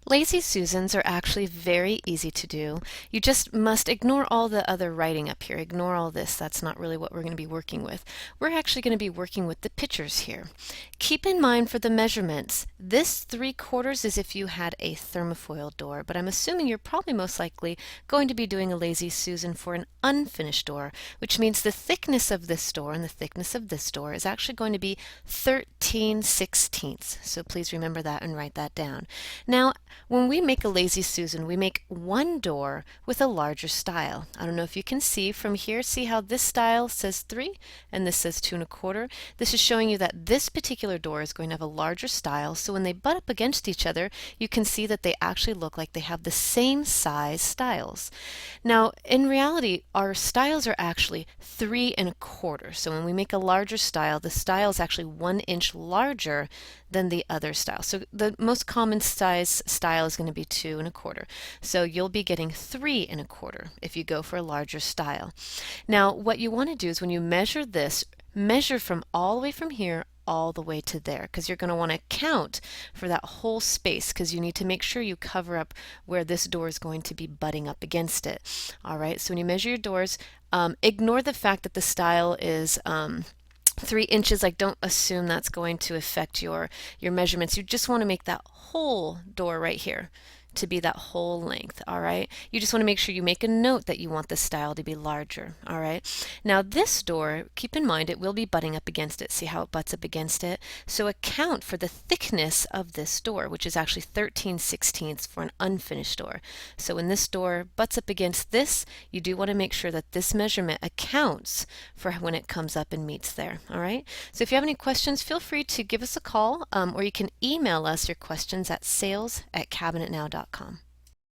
Lazy Susans are actually very easy to do. You just must ignore all the other writing up here. Ignore all this. That's not really what we're going to be working with. We're actually going to be working with the pictures here. Keep in mind for the measurements, this 3/4 is if you had a thermofoil door, but I'm assuming you're probably most likely going to be doing a Lazy Susan for an unfinished door, which means the thickness of this door and the thickness of this door is actually going to be 13/16. So please remember that and write that down. Now, when we make a Lazy Susan, we make one door with a larger stile. I don't know if you can see from here, see how this stile says 3 and this says 2 1/4. This is showing you that this particular door is going to have a larger stile, so when they butt up against each other, you can see that they actually look like they have the same size stiles. Now, in reality, our stiles are actually 3 1/4. So when we make a larger stile, the stile is actually 1 inch larger than the other stile. So the most common size stile is going to be 2 1/4. So you'll be getting 3 1/4 if you go for a larger stile. Now, what you want to do is when you measure this, measure from all the way from here all the way to there, because you're going to want to count for that whole space, because you need to make sure you cover up where this door is going to be butting up against it. All right, so when you measure your doors, ignore the fact that the stile is 3 inches. Like, don't assume that's going to affect your measurements. You just want to make that whole door right here to be that whole length. All right, you just want to make sure you make a note that you want the stile to be larger. All right, now this door, keep in mind it will be butting up against it. See how it butts up against it? So account for the thickness of this door, which is actually 13/16 for an unfinished door. So when this door butts up against this, you do want to make sure that this measurement accounts for when it comes up and meets there. All right, so if you have any questions, feel free to give us a call, or you can email us your questions at sales@cabinetnow.com.